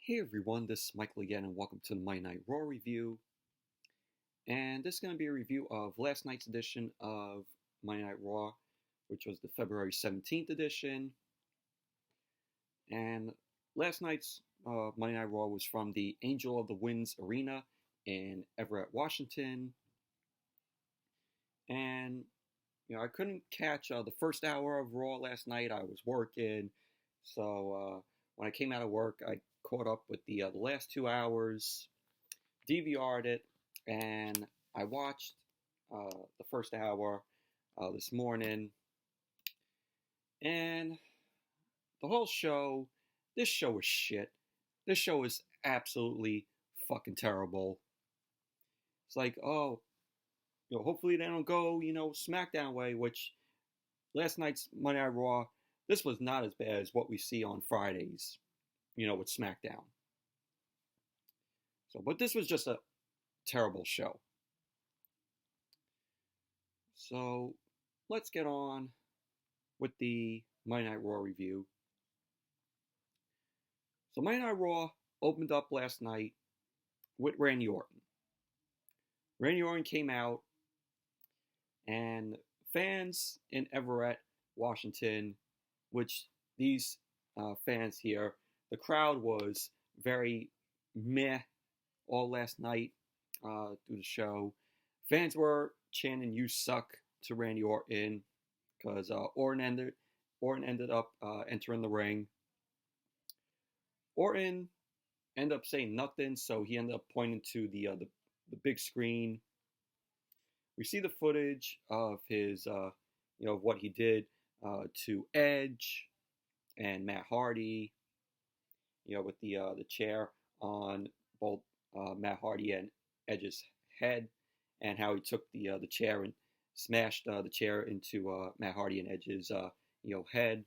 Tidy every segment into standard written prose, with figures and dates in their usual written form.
Hey everyone, this is Michael again, and welcome to the Monday Night Raw review. And this is going to be a review of last night's edition of Monday Night Raw, which was the February 17th edition. And last night's Monday Night Raw was from the Angel of the Winds Arena in Everett, Washington. And, I couldn't catch the first hour of Raw last night. I was working, so when I came out of work, I caught up with the last 2 hours, DVR'd it, and I watched the first hour this morning. And the whole show, this show is shit. This show is absolutely fucking terrible. It's like, hopefully they don't go, SmackDown way, which last night's Monday Night Raw, this was not as bad as what we see on Fridays, with SmackDown. But this was just a terrible show. So, let's get on with the Monday Night Raw review. So, Monday Night Raw opened up last night with Randy Orton. Randy Orton came out, and fans in Everett, Washington, which these fans here, the crowd was very meh all last night through the show. Fans were chanting "You suck" to Randy Orton because Orton ended up entering the ring. Orton ended up saying nothing, so he ended up pointing to the big screen. We see the footage of his, what he did to Edge and Matt Hardy, with the chair on both Matt Hardy and Edge's head, and how he took the chair and smashed the chair into Matt Hardy and Edge's head.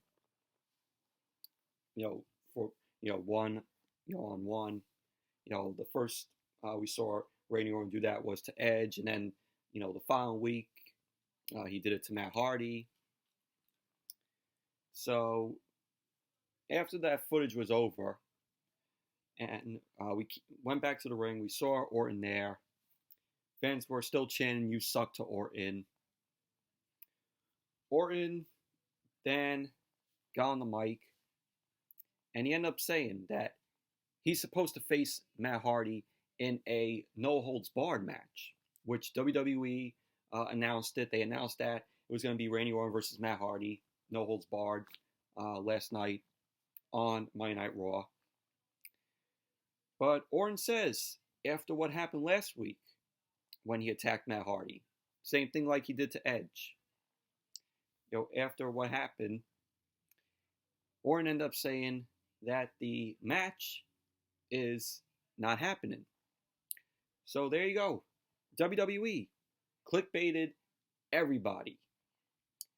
For one on one. The first we saw Randy Orton do that was to Edge, and then the following week he did it to Matt Hardy. So after that footage was over, and we went back to the ring, we saw Orton there. Fans were still chanting "You suck" to Orton. Orton then got on the mic, and he ended up saying that he's supposed to face Matt Hardy in a no-holds-barred match, which WWE announced it. They announced that it was going to be Randy Orton versus Matt Hardy, no-holds-barred, last night on Monday Night Raw. But Orton says, after what happened last week when he attacked Matt Hardy, same thing like he did to Edge. After what happened, Orton ended up saying that the match is not happening. So there you go. WWE clickbaited everybody.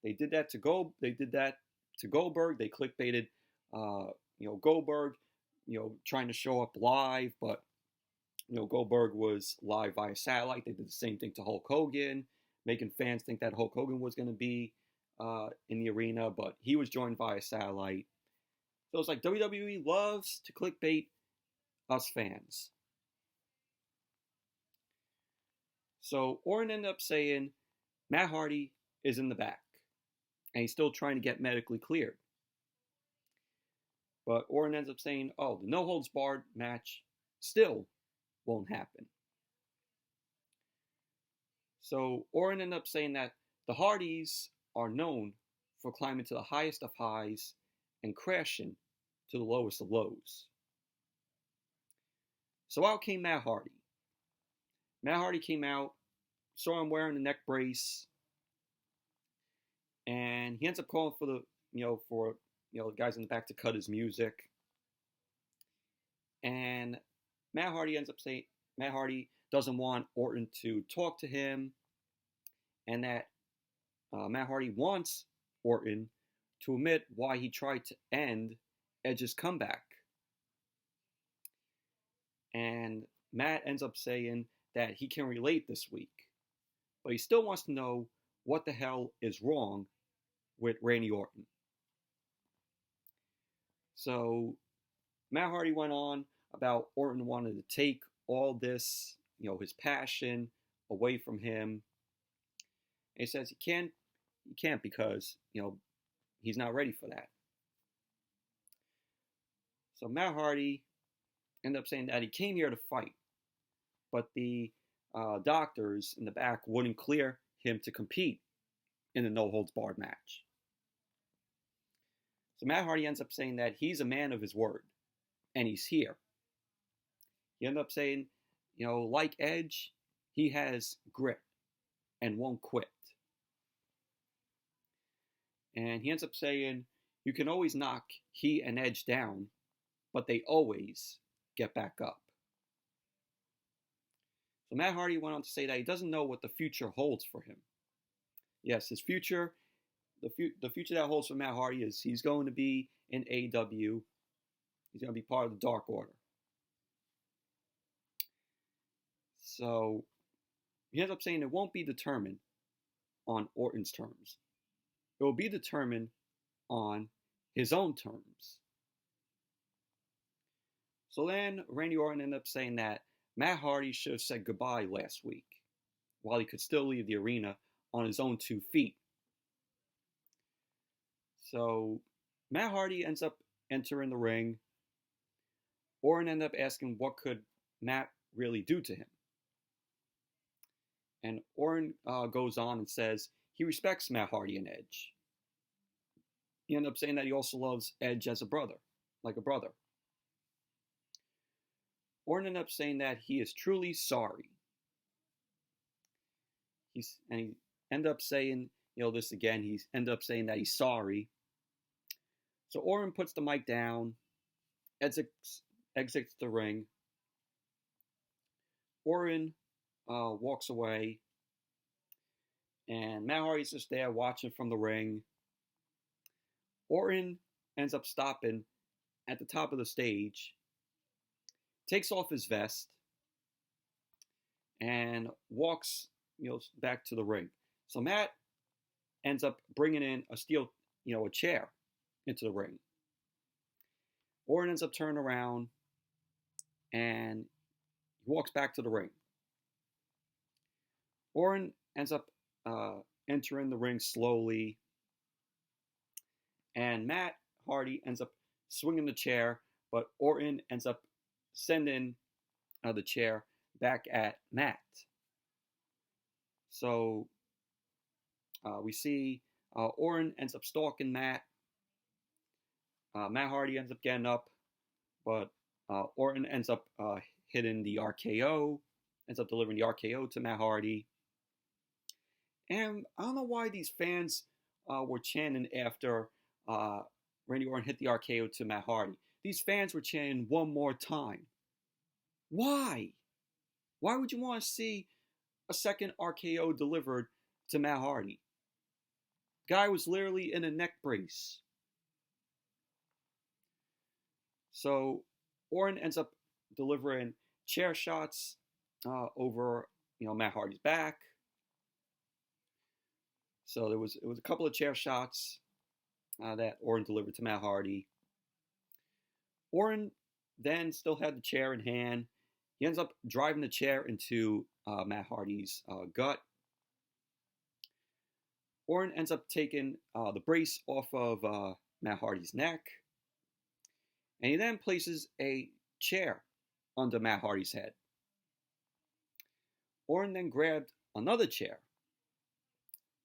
They did that to Goldberg. They clickbaited Goldberg, trying to show up live, but Goldberg was live via satellite. They did the same thing to Hulk Hogan, making fans think that Hulk Hogan was going to be in the arena, but he was joined via satellite. So it's like WWE loves to clickbait us fans. So Orton ended up saying Matt Hardy is in the back, and he's still trying to get medically cleared. But Orton ends up saying, the no-holds-barred match still won't happen. So Orton ended up saying that the Hardys are known for climbing to the highest of highs and crashing to the lowest of lows. So out came Matt Hardy. Matt Hardy came out, saw him wearing the neck brace, and he ends up calling for the guys in the back to cut his music. And Matt Hardy ends up saying Matt Hardy doesn't want Orton to talk to him, and that Matt Hardy wants Orton to admit why he tried to end Edge's comeback. And Matt ends up saying that he can relate this week, but he still wants to know what the hell is wrong with Randy Orton. So Matt Hardy went on about Orton wanted to take all this, his passion away from him. And he says he can't because, he's not ready for that. So Matt Hardy ended up saying that he came here to fight, but the doctors in the back wouldn't clear him to compete in the no-holds-barred match. So Matt Hardy ends up saying that he's a man of his word, and he's here. He ended up saying, like Edge, he has grit and won't quit. And he ends up saying, you can always knock he and Edge down, but they always get back up. So Matt Hardy went on to say that he doesn't know what the future holds for him. Yes, his future, the future that holds for Matt Hardy is he's going to be in AEW. He's going to be part of the Dark Order. So he ends up saying it won't be determined on Orton's terms. It will be determined on his own terms. So then Randy Orton ended up saying that Matt Hardy should have said goodbye last week while he could still leave the arena on his own 2 feet. So Matt Hardy ends up entering the ring. Orton ended up asking what could Matt really do to him. And Orton goes on and says he respects Matt Hardy and Edge. He ended up saying that he also loves Edge as a brother, like a brother. Orton ended up saying that he is truly sorry. He ended up saying, this again, he ended up saying that he's sorry. So Orton puts the mic down, exits the ring. Orton walks away, and Matt Hardy's just there watching from the ring. Orton ends up stopping at the top of the stage, takes off his vest, and walks, back to the ring. So Matt ends up bringing in a chair into the ring. Orton ends up turning around, and he walks back to the ring. Orton ends up entering the ring slowly, and Matt Hardy ends up swinging the chair, but Orton ends up sending the chair back at Matt. So we see Orton ends up stalking Matt. Matt Hardy ends up getting up, but Orton ends up hitting the RKO, ends up delivering the RKO to Matt Hardy. And I don't know why these fans were chanting after Randy Orton hit the RKO to Matt Hardy. These fans were chanting one more time. Why? Why would you want to see a second RKO delivered to Matt Hardy? Guy was literally in a neck brace. So Orton ends up delivering chair shots over Matt Hardy's back. So it was a couple of chair shots that Orton delivered to Matt Hardy. Orton then still had the chair in hand. He ends up driving the chair into Matt Hardy's gut. Orton ends up taking the brace off of Matt Hardy's neck. And he then places a chair under Matt Hardy's head. Orton then grabbed another chair.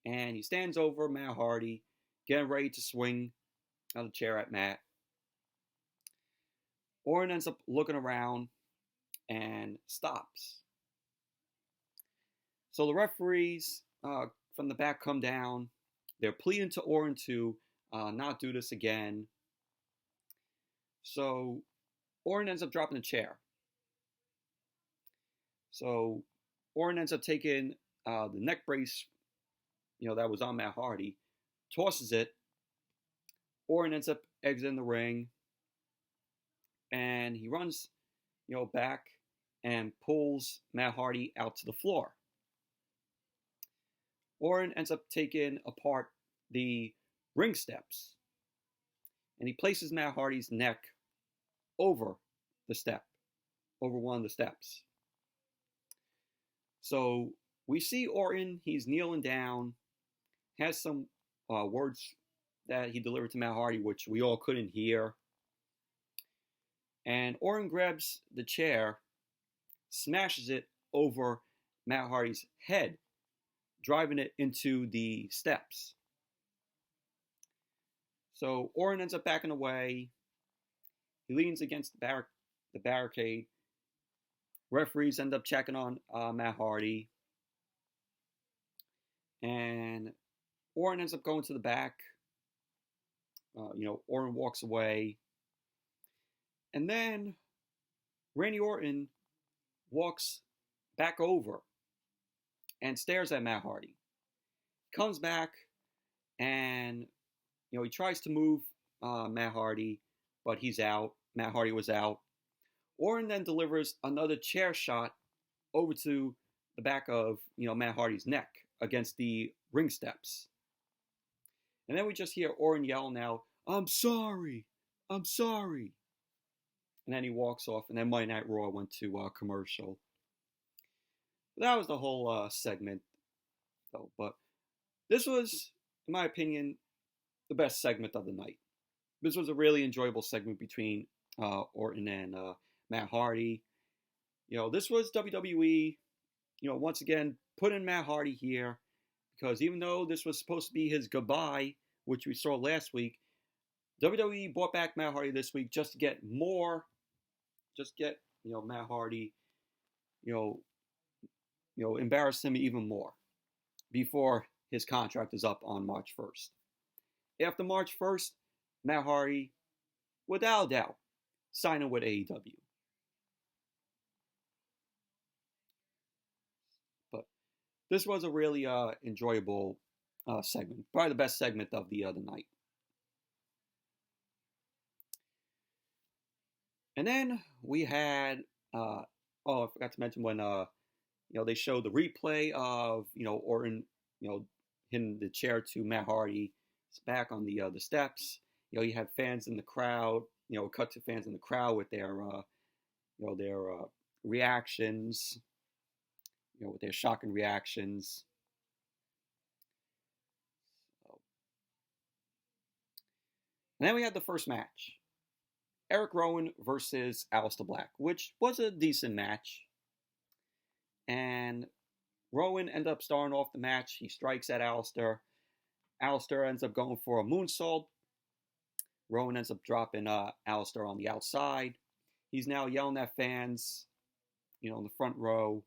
And he stands over Matt Hardy, getting ready to swing the chair at Matt. Orton ends up looking around and stops. So the referees from the back come down. They're pleading to Orton to not do this again. So Orton ends up dropping the chair. So Orton ends up taking the neck brace, that was on Matt Hardy, tosses it. Orton ends up exiting the ring, and he runs, back and pulls Matt Hardy out to the floor. Orton ends up taking apart the ring steps, and he places Matt Hardy's neck over the step over one of the steps. So we see Orton, he's kneeling down, has some words that he delivered to Matt Hardy, which we all couldn't hear. And Orton grabs the chair, smashes it over Matt Hardy's head, driving it into the steps. So Orton ends up backing away. He leans against the barricade. Referees end up checking on Matt Hardy. And Orton ends up going to the back. Orton walks away. And then Randy Orton walks back over and stares at Matt Hardy. Comes back and, he tries to move Matt Hardy, but he's out. Matt Hardy was out. Orton then delivers another chair shot over to the back of, Matt Hardy's neck against the ring steps. And then we just hear Orton yelling out, "I'm sorry, I'm sorry." And then he walks off, and then Monday Night Raw went to commercial. That was the whole segment, though. But this was, in my opinion, the best segment of the night. This was a really enjoyable segment between Orton and Matt Hardy. This was WWE, once again, putting Matt Hardy here, because even though this was supposed to be his goodbye, which we saw last week, WWE brought back Matt Hardy this week just to get more, Matt Hardy, embarrass him even more before his contract is up on March 1st. After March 1st, Matt Hardy, without a doubt, signing with AEW. But this was a really enjoyable segment. Probably the best segment of the other night. And then we had, I forgot to mention when, they showed the replay of, Orton, hitting the chair to Matt Hardy's back on the steps. You had fans in the crowd, cut to fans in the crowd with their, their reactions, with their shocking reactions. And then we had the first match. Erick Rowan versus Aleister Black, which was a decent match. And Rowan ended up starting off the match. He strikes at Aleister. Aleister ends up going for a moonsault. Rowan ends up dropping Aleister on the outside. He's now yelling at fans, in the front row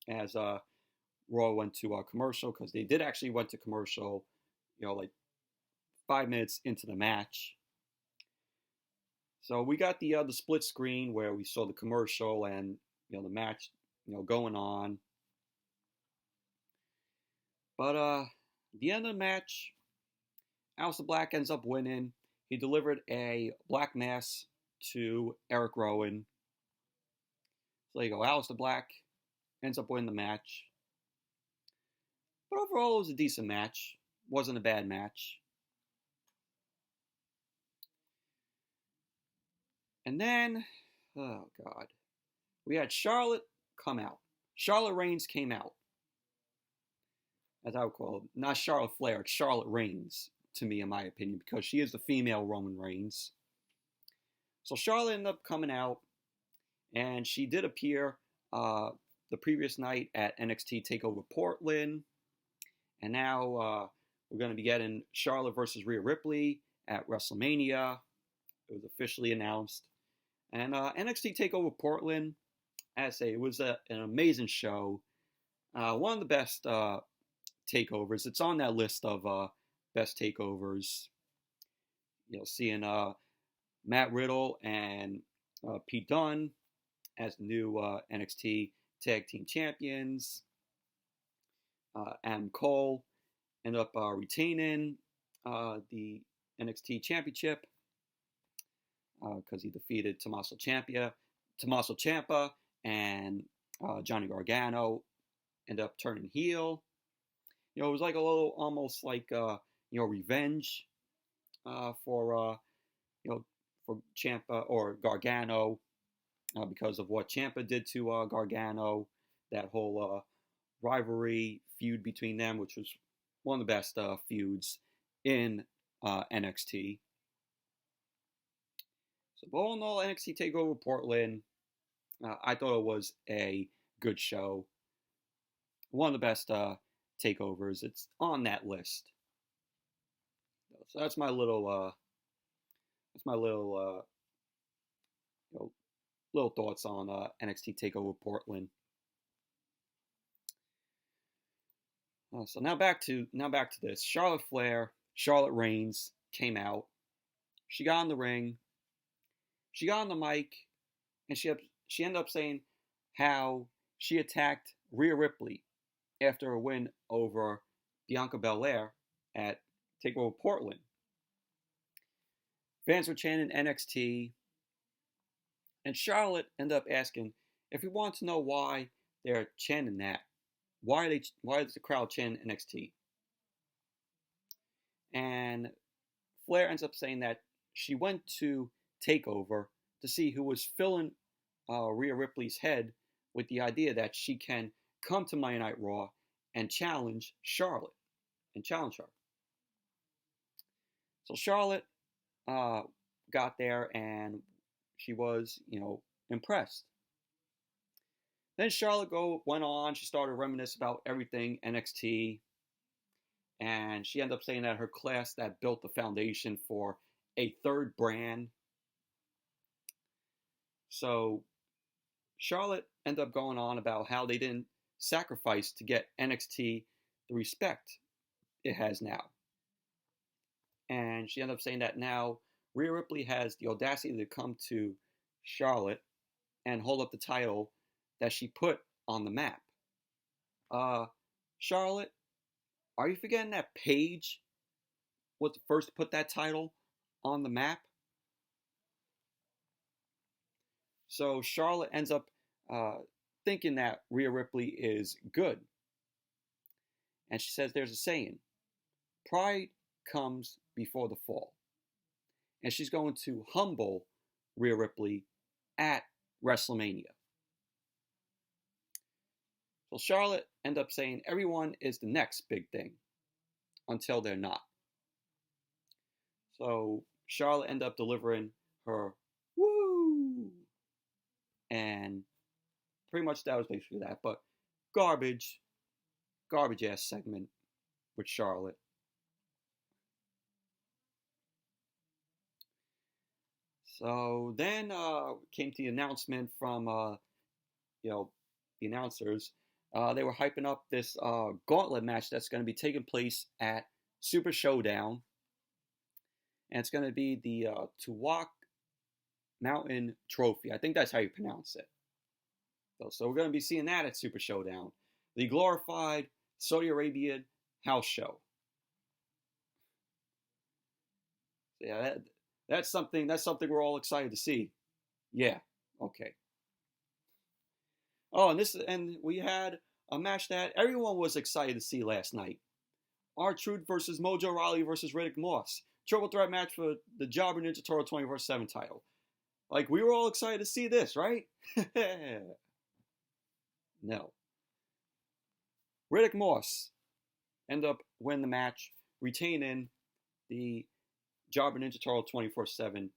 as Raw went to a commercial, because they did actually went to commercial, like 5 minutes into the match. So we got the split screen where we saw the commercial and the match going on. But at the end of the match, Aleister Black ends up winning. He delivered a black mass to Erick Rowan. So there you go. Aleister Black ends up winning the match. But overall, it was a decent match. Wasn't a bad match. And then, oh God, we had Charlotte come out. Charlotte Reigns came out. As I would call it. Not Charlotte Flair, it's Charlotte Reigns, to me, in my opinion, because she is the female Roman Reigns. So Charlotte ended up coming out, and she did appear the previous night at NXT TakeOver Portland. And now we're going to be getting Charlotte versus Rhea Ripley at WrestleMania. It was officially announced. And NXT TakeOver Portland, as I say, it was an amazing show. One of the best takeovers. It's on that list of best takeovers. Seeing Matt Riddle and Pete Dunne as the new NXT Tag Team Champions. Adam Cole ended up retaining the NXT Championship because he defeated Tommaso Ciampa, and Johnny Gargano ended up turning heel. It was like a little, almost like revenge for Ciampa or Gargano because of what Ciampa did to Gargano, that whole rivalry feud between them, which was one of the best feuds in NXT. So, all in all, NXT TakeOver Portland, I thought it was a good show. One of the best takeovers. It's on that list. So that's my little little thoughts on NXT TakeOver Portland. So now back to this. Charlotte Flair, Charlotte Reigns came out. She got in the ring. She got on the mic, and she ended up saying how she attacked Rhea Ripley after a win over Bianca Belair at TakeOver Portland. Fans were chanting NXT, and Charlotte ended up asking if we want to know why they're chanting that. Why is the crowd chanting NXT? And Flair ends up saying that she went to TakeOver to see who was filling Rhea Ripley's head with the idea that she can come to Monday Night Raw and challenge Charlotte. So Charlotte got there and she was, impressed. Then Charlotte went on. She started reminiscing about everything NXT. And she ended up saying that her class that built the foundation for a third brand. So Charlotte ended up going on about how they didn't sacrifice to get NXT the respect it has now. And she ended up saying that now Rhea Ripley has the audacity to come to Charlotte and hold up the title that she put on the map. Charlotte, are you forgetting that Paige was the first to put that title on the map? So Charlotte ends up thinking that Rhea Ripley is good. And she says there's a saying, pride comes before the fall. And she's going to humble Rhea Ripley at WrestleMania. So Charlotte ended up saying everyone is the next big thing until they're not. So Charlotte ended up delivering her woo, and pretty much that was basically that. But garbage ass segment with Charlotte. So then came to the announcement from the announcers. They were hyping up this gauntlet match that's going to be taking place at Super Showdown. And it's going to be the Tuwak Mountain Trophy. I think that's how you pronounce it. So we're going to be seeing that at Super Showdown. The glorified Saudi Arabian house show. So yeah, that's something we're all excited to see. Yeah, okay. Oh, and we had a match that everyone was excited to see last night. R-Truth versus Mojo Rawley versus Riddick Moss. Triple threat match for the Jobber Ninja Turtle 24/7 title. Like, we were all excited to see this, right? No. Riddick Moss ended up winning the match, retaining the Jobber Ninja Turtle 24/7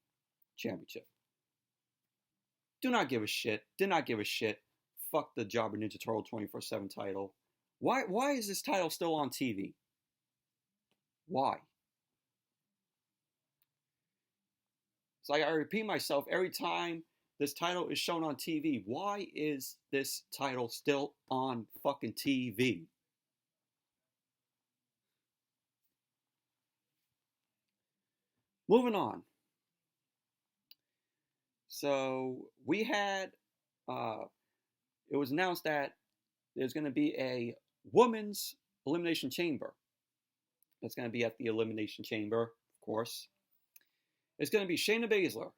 championship. Did not give a shit. Fuck the Jobber Ninja Turtle 24/7 title. Why is this title still on TV? Why? It's like I repeat myself every time this title is shown on TV. Why is this title still on fucking TV? Moving on. So we had, it was announced that there's going to be a women's Elimination Chamber. That's going to be at the Elimination Chamber, of course. It's going to be Shayna Baszler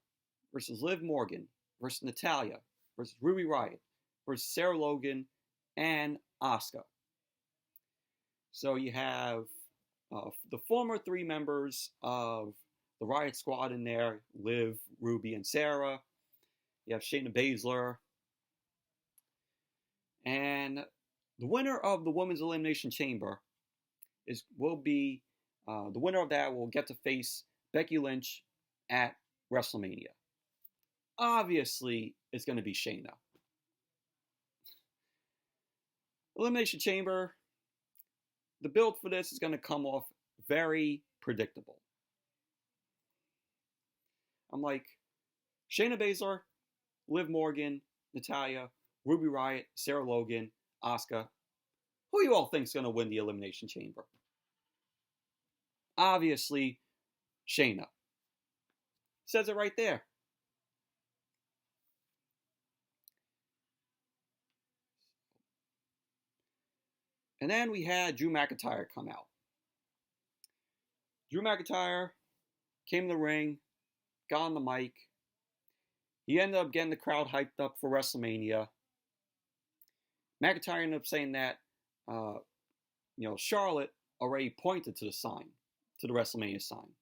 versus Liv Morgan versus Natalya versus Ruby Riott versus Sarah Logan and Asuka. So you have the former three members of the Riott Squad in there, Liv, Ruby, and Sarah. You have Shayna Baszler. And the winner of the Women's Elimination Chamber will be the winner of that will get to face Becky Lynch at WrestleMania. Obviously, it's going to be Shayna. Elimination Chamber, the build for this is going to come off very predictable. I'm like, Shayna Baszler, Liv Morgan, Natalya, Ruby Riott, Sarah Logan, Asuka. Who you all think is going to win the Elimination Chamber? Obviously, Shayna. Says it right there. And then we had Drew McIntyre come out. Drew McIntyre came in the ring, got on the mic. He ended up getting the crowd hyped up for WrestleMania. McIntyre ended up saying that, Charlotte already pointed to the sign, to the WrestleMania sign.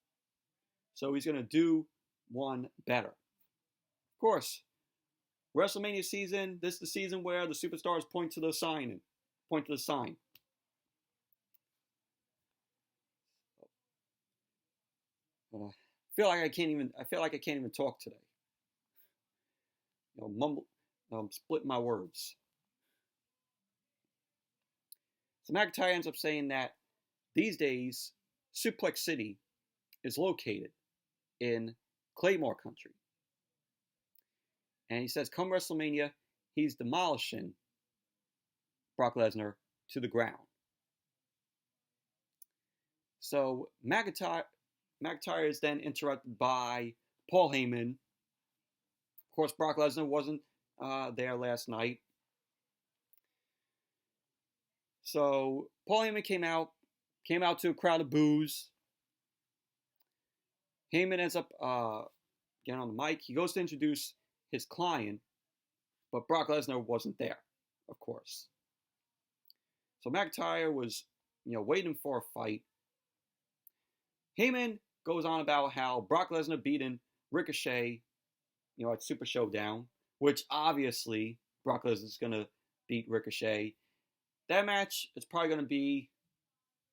So he's going to do one better. Of course, WrestleMania season, this is the season where the superstars point to the sign. I feel like I can't even talk today. Split my words. So McIntyre ends up saying that these days, Suplex City is located in Claymore Country. And he says, come WrestleMania, he's demolishing Brock Lesnar to the ground. So McIntyre is then interrupted by Paul Heyman. Of course, Brock Lesnar wasn't there last night. So Paul Heyman came out to a crowd of boos. Heyman ends up getting on the mic. He goes to introduce his client, but Brock Lesnar wasn't there, of course. So McIntyre was, waiting for a fight. Heyman goes on about how Brock Lesnar beaten Ricochet, at Super Showdown, which obviously Brock Lesnar is going to beat Ricochet. That match is probably going to be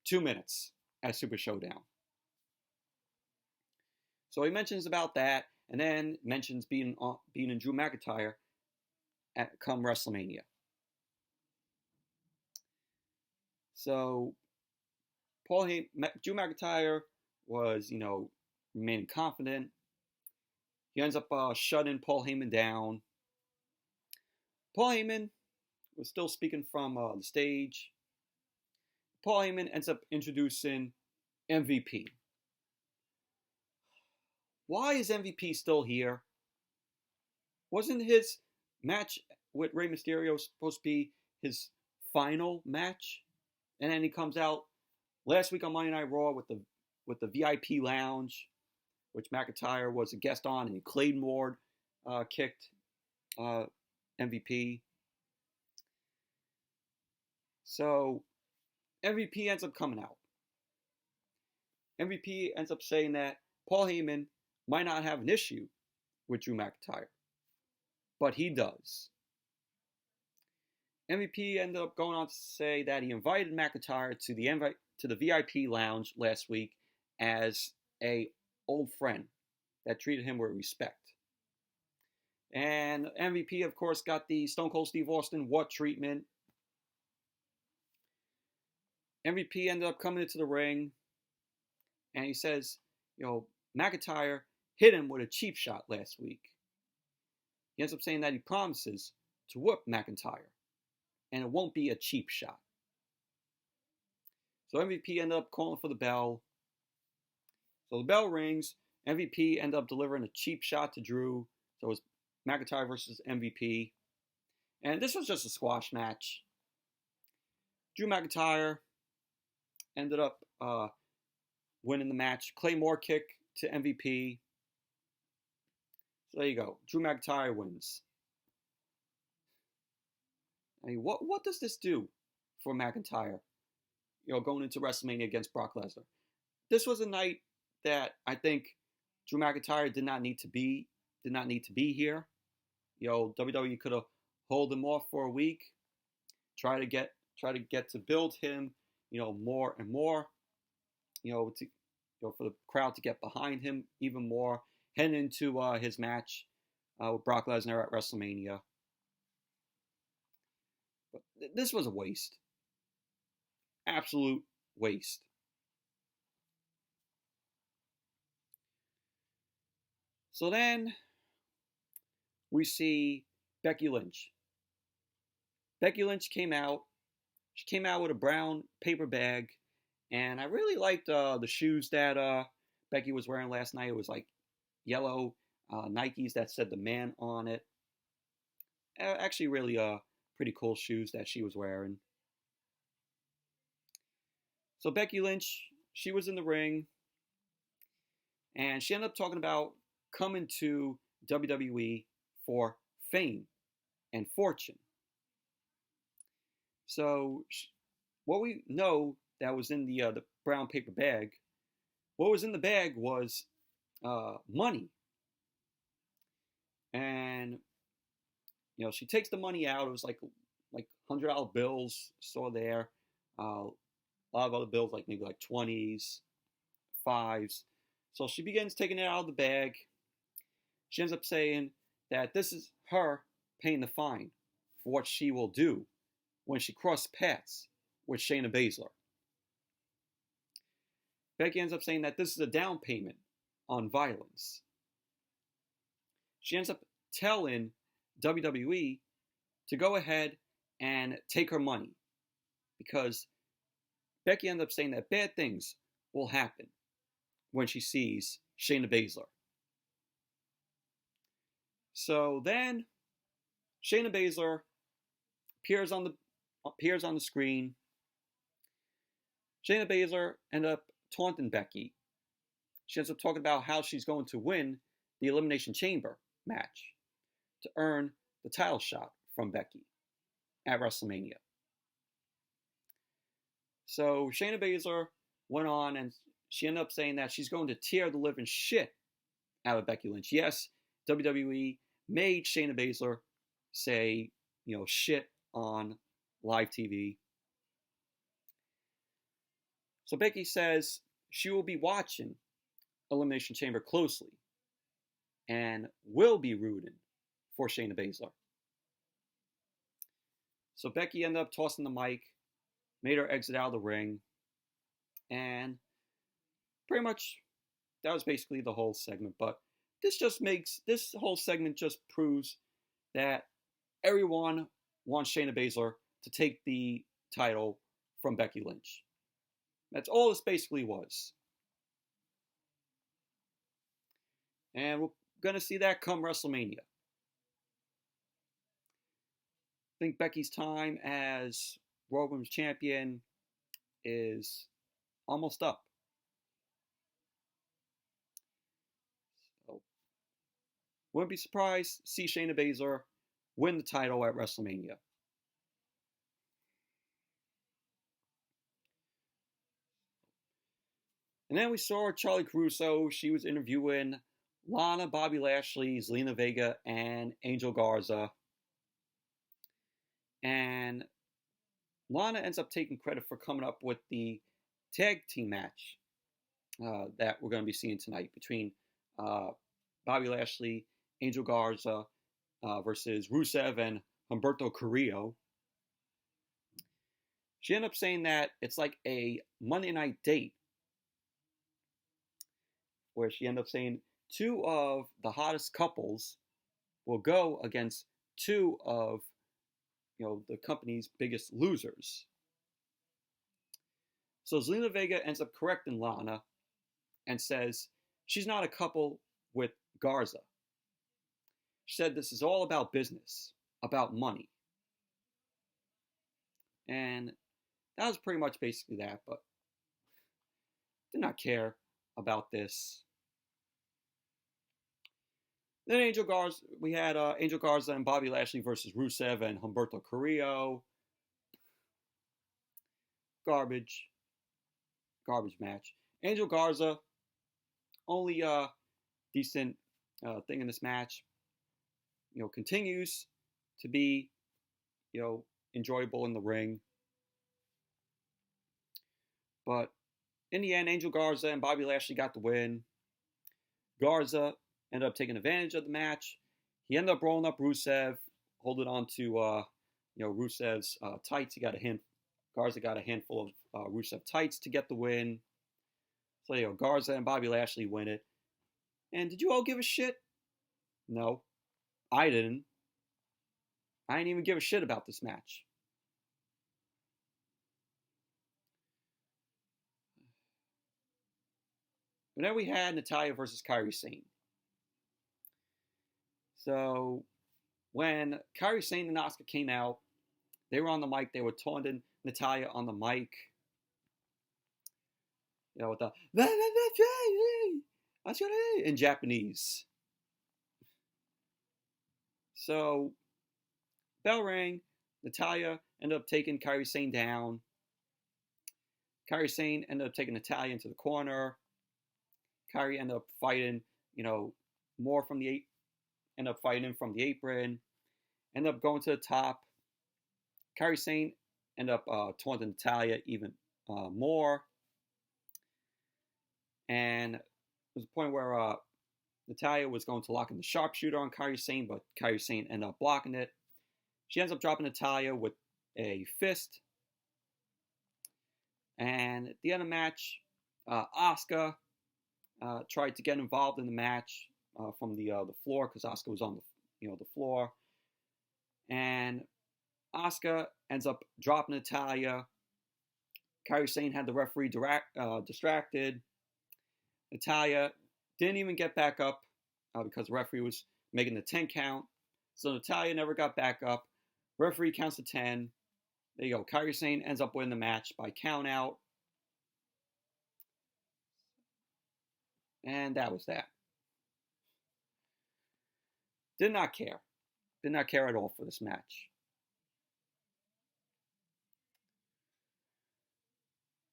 2 minutes at Super Showdown. So he mentions about that, and then mentions beating Drew McIntyre at come WrestleMania. So Drew McIntyre was, remaining confident. He ends up shutting Paul Heyman down. Paul Heyman was still speaking from the stage. Paul Heyman ends up introducing MVP. Why is MVP still here? Wasn't his match with Rey Mysterio supposed to be his final match? And then he comes out last week on Monday Night Raw with the VIP lounge, which McIntyre was a guest on, and Claymore kicked MVP. So MVP ends up coming out. MVP ends up saying that Paul Heyman might not have an issue with Drew McIntyre, but he does. MVP ended up going on to say that he invited McIntyre to the VIP lounge last week as a old friend that treated him with respect. And MVP, of course, got the Stone Cold Steve Austin what treatment. MVP ended up coming into the ring, and he says, McIntyre hit him with a cheap shot last week. He ends up saying that he promises to whoop McIntyre, and it won't be a cheap shot. So MVP ended up calling for the bell. So the bell rings. MVP ended up delivering a cheap shot to Drew. So it was McIntyre versus MVP. And this was just a squash match. Drew McIntyre ended up winning the match. Claymore kick to MVP. So there you go. Drew McIntyre wins. I mean, what does this do for McIntyre? Going into WrestleMania against Brock Lesnar. This was a night that I think Drew McIntyre did not need to be here. WWE could have hold him off for a week, try to get to build him, more and more, for the crowd to get behind him even more, heading into his match with Brock Lesnar at WrestleMania. But this was a waste. Absolute waste. So then we see Becky Lynch. Becky Lynch came out. She came out with a brown paper bag, and I really liked the shoes that Becky was wearing last night. It was like yellow Nikes that said "The Man" on it. Actually, really pretty cool shoes that she was wearing. So Becky Lynch, she was in the ring, and she ended up talking about coming to WWE for fame and fortune. So what we know that was in the brown paper bag, what was in the bag was money. And she takes the money out. It was like $100 bills, saw there. A lot of other bills, like maybe like 20s, 5s. So she begins taking it out of the bag. She ends up saying that this is her paying the fine for what she will do when she crossed paths with Shayna Baszler. Becky ends up saying that this is a down payment on violence. She ends up telling WWE to go ahead and take her money, because Becky ends up saying that bad things will happen when she sees Shayna Baszler. So then Shayna Baszler appears on the screen. Shayna Baszler ends up taunting Becky. She ends up talking about how she's going to win the Elimination Chamber match to earn the title shot from Becky at WrestleMania. So Shayna Baszler went on and she ended up saying that she's going to tear the living shit out of Becky Lynch. Yes, WWE made Shayna Baszler say, shit on live TV. So Becky says she will be watching Elimination Chamber closely and will be rooting for Shayna Baszler. So Becky ended up tossing the mic, made her exit out of the ring, and pretty much that was basically the whole segment. But this whole segment just proves that everyone wants Shayna Baszler to take the title from Becky Lynch. That's all this basically was. And we're going to see that come WrestleMania. I think Becky's time as World Women's Champion is almost up. So, wouldn't be surprised to see Shayna Baszler win the title at WrestleMania. And then we saw Charlie Caruso. She was interviewing Lana, Bobby Lashley, Zelina Vega, and Angel Garza. And Lana ends up taking credit for coming up with the tag team match that we're going to be seeing tonight between Bobby Lashley, Angel Garza versus Rusev and Humberto Carrillo. She ended up saying that it's like a Monday night date, where she ended up saying two of the hottest couples will go against two of the company's biggest losers. So Zelina Vega ends up correcting Lana and says she's not a couple with Garza. She said this is all about business, about money. And that was pretty much basically that, but did not care about this. Then we had Angel Garza and Bobby Lashley versus Rusev and Humberto Carrillo. Garbage match. Angel Garza, only decent thing in this match. continues to be, enjoyable in the ring. But in the end, Angel Garza and Bobby Lashley got the win. Garza ended up taking advantage of the match. He ended up rolling up Rusev, holding on to, Rusev's tights. Garza got a handful of Rusev tights to get the win. So, Garza and Bobby Lashley win it. And did you all give a shit? No, I didn't. I didn't even give a shit about this match. And then we had Natalya versus Kairi Sane. So, when Kairi Sane and Asuka came out, they were on the mic. They were taunting Natalya on the mic. With the in Japanese. So, bell rang. Natalya ended up taking Kairi Sane down. Kairi Sane ended up taking Natalya into the corner. Kairi ended up fighting, more from the ended up fighting from the apron. Ended up going to the top. Kairi Sane ended up taunting Natalya even more. And there was a point where Natalya was going to lock in the sharpshooter on Kairi Sane, but Kairi Sane ended up blocking it. She ends up dropping Natalya with a fist. And at the end of the match, Asuka tried to get involved in the match from the floor, because Asuka was on the floor. And Asuka ends up dropping Natalya. Kairi Sane had the referee distracted. Natalya didn't even get back up because the referee was making the 10 count. So Natalya never got back up. Referee counts to 10. There you go. Kairi Sane ends up winning the match by count out. And that was that. Did not care. Did not care at all for this match.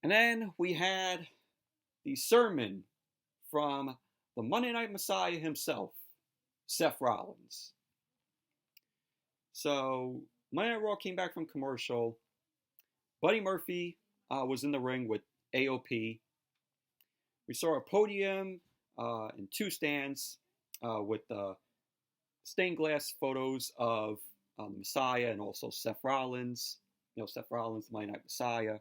And then we had the sermon from the Monday Night Messiah himself, Seth Rollins. So, Monday Night Raw came back from commercial. Buddy Murphy was in the ring with AOP. We saw a podium and two stands with stained glass photos of the Messiah and also Seth Rollins. Seth Rollins, the Monday Night Messiah.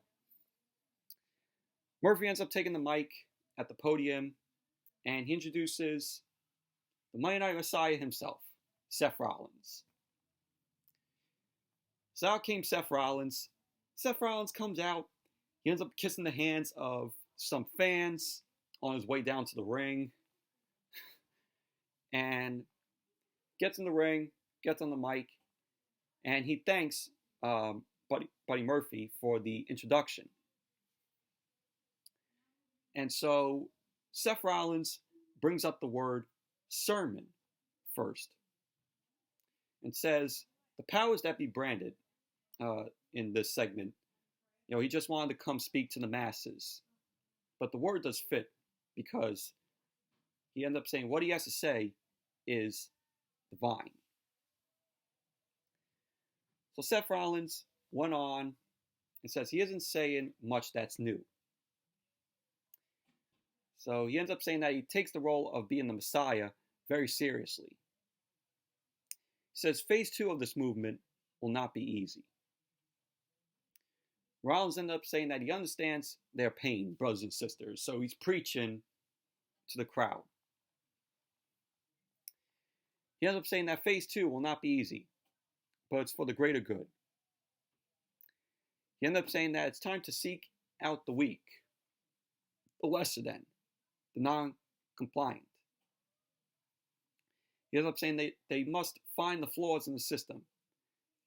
Murphy ends up taking the mic at the podium, and he introduces the Monday Night Messiah himself, Seth Rollins. So out came Seth Rollins. Seth Rollins comes out. He ends up kissing the hands of some fans on his way down to the ring. And gets in the ring, gets on the mic, and he thanks Buddy Murphy for the introduction. And so Seth Rollins brings up the word sermon first and says the powers that be branded in this segment, he just wanted to come speak to the masses. But the word does fit, because he ended up saying what he has to say is divine. So Seth Rollins went on and says he isn't saying much that's new. So he ends up saying that he takes the role of being the Messiah very seriously. He says phase 2 of this movement will not be easy. Rollins ended up saying that he understands their pain, brothers and sisters, so he's preaching to the crowd. He ends up saying that phase 2 will not be easy, but it's for the greater good. He ended up saying that it's time to seek out the weak, the lesser than, the non-compliant. He ends up saying they must find the flaws in the system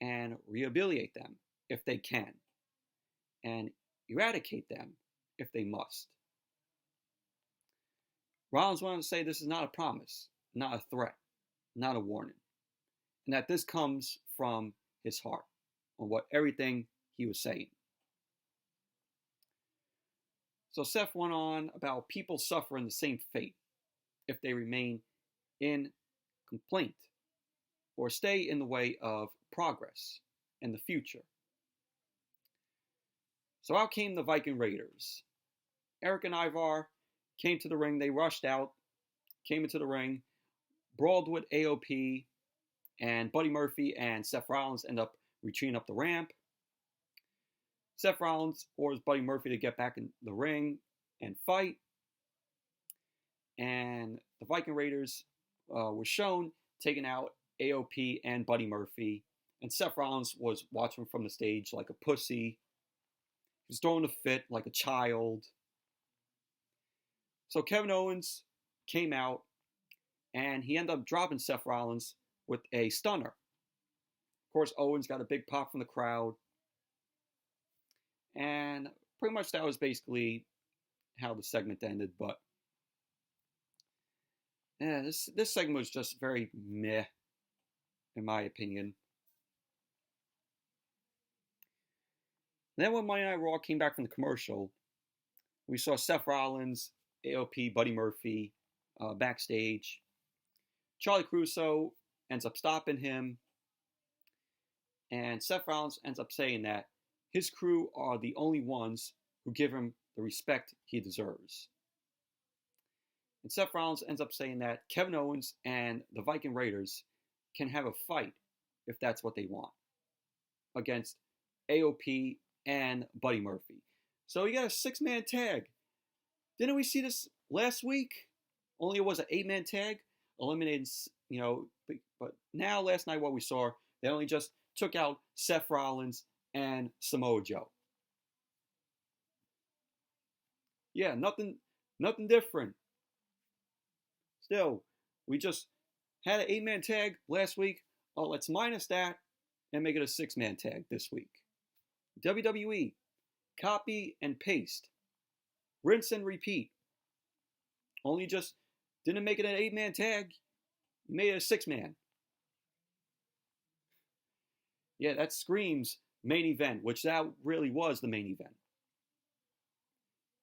and rehabilitate them if they can, and eradicate them if they must. Rollins wanted to say this is not a promise, not a threat, not a warning, and that this comes from his heart on what everything he was saying. So Seth went on about people suffering the same fate if they remain in complaint or stay in the way of progress in the future. So out came the Viking Raiders. Erick and Ivar came to the ring. They rushed out, came into the ring, brawled with AOP, and Buddy Murphy and Seth Rollins end up retreating up the ramp. Seth Rollins orders Buddy Murphy to get back in the ring and fight. And the Viking Raiders were shown taking out AOP and Buddy Murphy. And Seth Rollins was watching from the stage like a pussy. He was throwing a fit like a child. So Kevin Owens came out, and he ended up dropping Seth Rollins with a stunner. Of course, Owens got a big pop from the crowd. And pretty much that was basically how the segment ended. But yeah, this segment was just very meh, in my opinion. Then when Monday Night Raw came back from the commercial, we saw Seth Rollins, AOP, Buddy Murphy backstage. Charlie Caruso ends up stopping him. And Seth Rollins ends up saying that his crew are the only ones who give him the respect he deserves. And Seth Rollins ends up saying that Kevin Owens and the Viking Raiders can have a fight if that's what they want against AOP and Buddy Murphy. So you got a 6-man tag. Didn't we see this last week? Only it was an 8-man tag, eliminated, but now last night what we saw, they only just took out Seth Rollins and Samoa Joe. Yeah, nothing different. Still, we just had an 8-man tag last week. Oh, let's minus that and make it a 6-man tag this week. WWE, copy and paste. Rinse and repeat. Only just didn't make it an 8-man tag. You made it a 6-man. Yeah, that screams main event, which that really was the main event.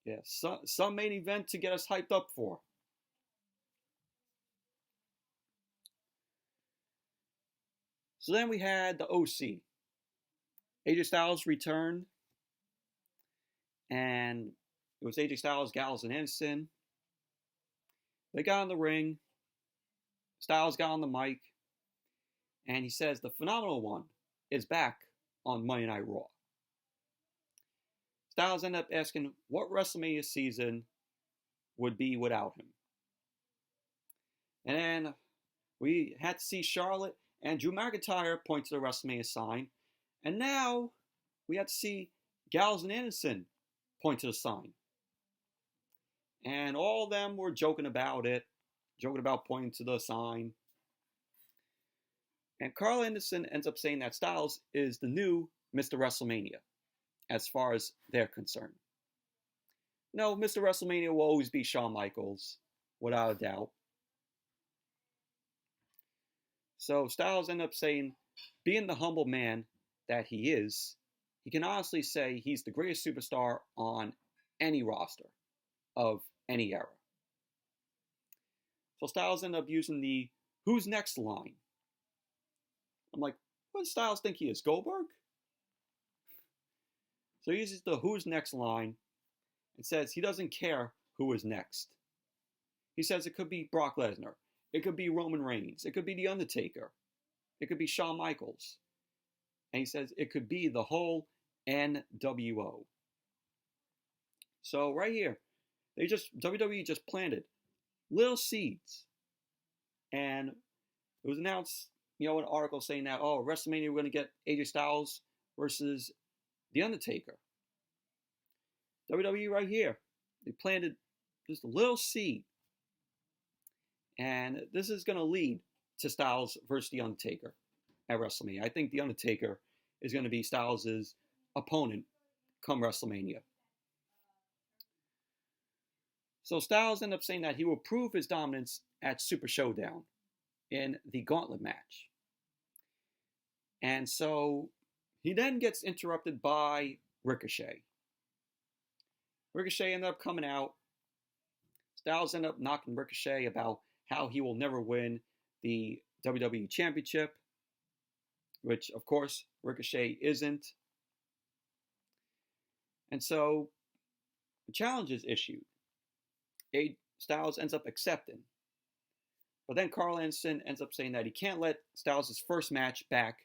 Yeah, some main event to get us hyped up for. So then we had the OC. AJ Styles returned. And it was AJ Styles, Gallows, and Anderson. They got in the ring. Styles got on the mic. And he says, the Phenomenal One is back on Monday Night Raw. Styles ended up asking what WrestleMania season would be without him. And then we had to see Charlotte and Drew McIntyre point to the WrestleMania sign. And now we had to see Gallows and Anderson point to the sign. And all of them were joking about it, joking about pointing to the sign. And Karl Anderson ends up saying that Styles is the new Mr. WrestleMania, as far as they're concerned. No, Mr. WrestleMania will always be Shawn Michaels, without a doubt. So Styles ends up saying, being the humble man that he is, he can honestly say he's the greatest superstar on any roster of any era. So Styles ended up using the "Who's Next" line. I'm like, what does Styles think he is, Goldberg? So he uses the "Who's Next" line and says he doesn't care who is next. He says it could be Brock Lesnar. It could be Roman Reigns. It could be The Undertaker. It could be Shawn Michaels. And he says it could be the whole NWO. So right here, WWE just planted little seeds. And it was announced, an article saying that, WrestleMania, we're going to get AJ Styles versus The Undertaker. WWE right here, they planted just a little seed. And this is going to lead to Styles versus The Undertaker at WrestleMania. I think The Undertaker is going to be Styles' opponent come WrestleMania. So Styles ended up saying that he will prove his dominance at Super Showdown in the Gauntlet match. And so he then gets interrupted by Ricochet. Ricochet ended up coming out. Styles ended up knocking Ricochet about how he will never win the WWE Championship which, of course, Ricochet isn't. And so the challenge is issued. AJ Styles ends up accepting. But then Karl Anderson ends up saying that he can't let Styles' first match back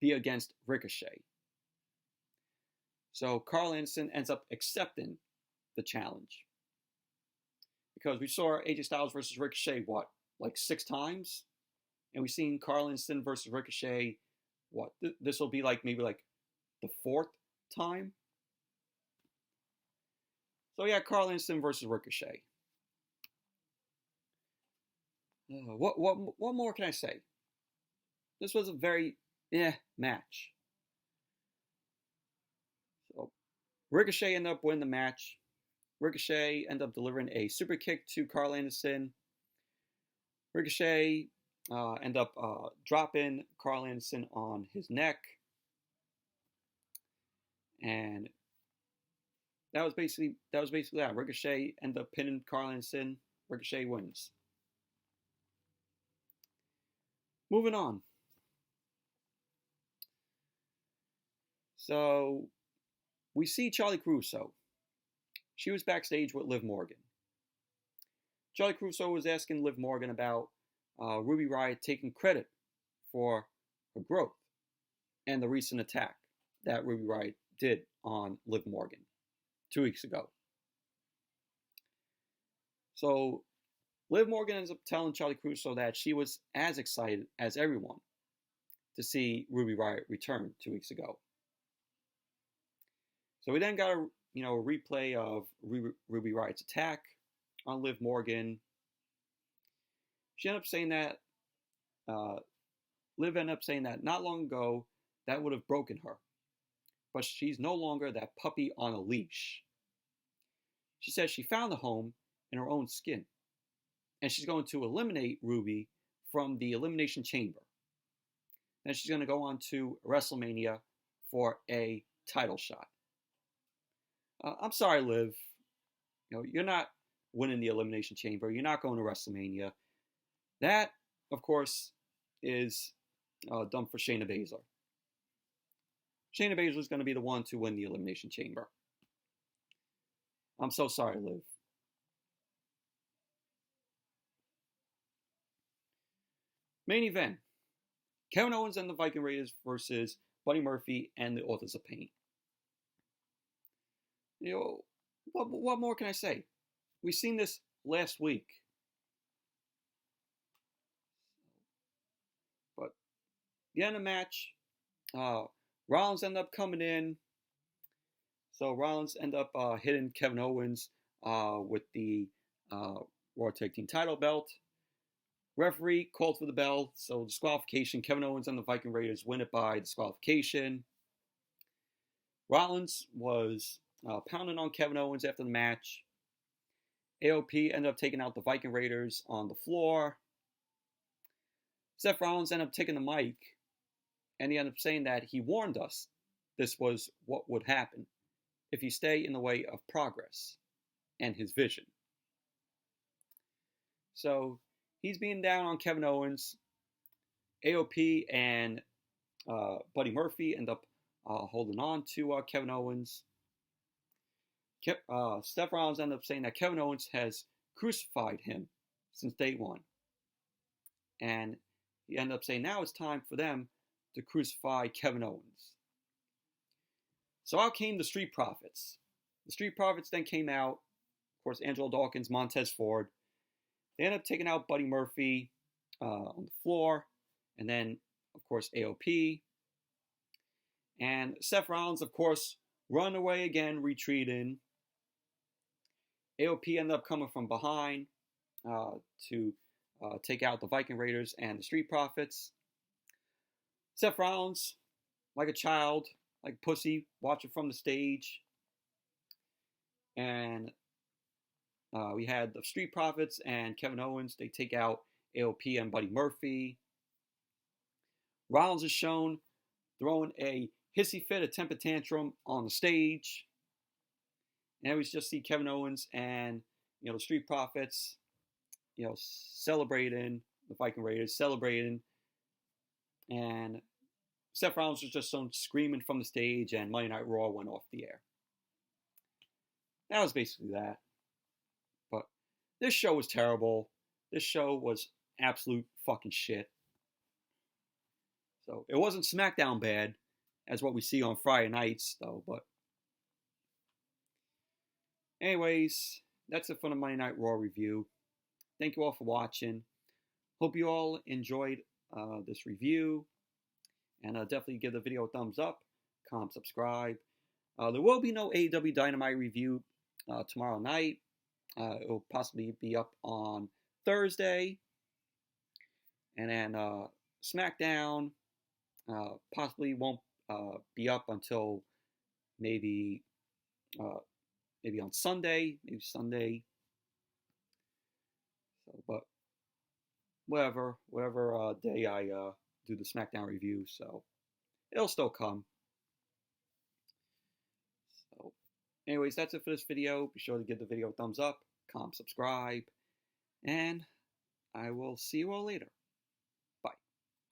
be against Ricochet. So Karl Anderson ends up accepting the challenge. Because we saw AJ Styles versus Ricochet, like 6 times? And we've seen Karl Anderson versus Ricochet, this will be maybe the 4th time? So yeah, Karl Anderson versus Ricochet. What more can I say? This was a very match. So Ricochet ended up winning the match. Ricochet ended up delivering a super kick to Karl Anderson. Ricochet ended up dropping Karl Anderson on his neck. And that was basically that. Ricochet ended up pinning Karl Anderson. Ricochet wins. Moving on. So we see Charlie Caruso. She was backstage with Liv Morgan. Charlie Caruso was asking Liv Morgan about Ruby Riott taking credit for her growth and the recent attack that Ruby Riott did on Liv Morgan 2 weeks ago. So Liv Morgan ends up telling Charlie Caruso that she was as excited as everyone to see Ruby Riott return 2 weeks ago. So we then got a replay of Ruby Riott's attack on Liv Morgan. She ended up saying that Liv ended up saying that not long ago that would have broken her, but she's no longer that puppy on a leash. She says she found a home in her own skin, and she's going to eliminate Ruby from the Elimination Chamber. Then she's going to go on to WrestleMania for a title shot. I'm sorry, Liv. You're not winning the Elimination Chamber. You're not going to WrestleMania. That, of course, is done for Shayna Baszler. Shayna Baszler is going to be the one to win the Elimination Chamber. I'm so sorry, Liv. Main event. Kevin Owens and the Viking Raiders versus Buddy Murphy and the Authors of Pain. What more can I say? We've seen this last week. But the end of the match, Rollins ended up coming in. So Rollins ended up hitting Kevin Owens with the Raw Tag Team title belt. Referee called for the bell, so disqualification. Kevin Owens and the Viking Raiders win it by disqualification. Rollins was pounding on Kevin Owens after the match. AOP ended up taking out the Viking Raiders on the floor. Seth Rollins ended up taking the mic, and he ended up saying that he warned us this was what would happen if you stay in the way of progress and his vision. So he's being down on Kevin Owens. AOP and Buddy Murphy end up holding on to Kevin Owens. Seth Rollins ended up saying that Kevin Owens has crucified him since day one. And he ended up saying now it's time for them to crucify Kevin Owens. So out came the Street Profits. The Street Profits then came out. Of course, Angelo Dawkins, Montez Ford. They ended up taking out Buddy Murphy on the floor. And then, of course, AOP. And Seth Rollins, of course, run away again, retreating. AOP ended up coming from behind to take out the Viking Raiders and the Street Profits. Seth Rollins, like a child, like pussy, watching from the stage. And we had the Street Profits and Kevin Owens. They take out AOP and Buddy Murphy. Rollins is shown throwing a hissy fit, a temper tantrum on the stage. And we just see Kevin Owens and, the Street Profits, celebrating, the Viking Raiders celebrating. And Seth Rollins was just screaming from the stage, and Monday Night Raw went off the air. That was basically that. But this show was terrible. This show was absolute fucking shit. So it wasn't SmackDown bad, as what we see on Friday nights, though. But anyways, that's it for the Monday Night Raw review. Thank you all for watching. Hope you all enjoyed this review. And definitely give the video a thumbs up, comment, subscribe. There will be no AEW Dynamite review tomorrow night. It will possibly be up on Thursday. And then SmackDown possibly won't be up until maybe on Sunday. Maybe Sunday. So, but whatever day I do the SmackDown review, so it'll still come. So, anyways, that's it for this video. Be sure to give the video a thumbs up, comment, subscribe, and I will see you all later.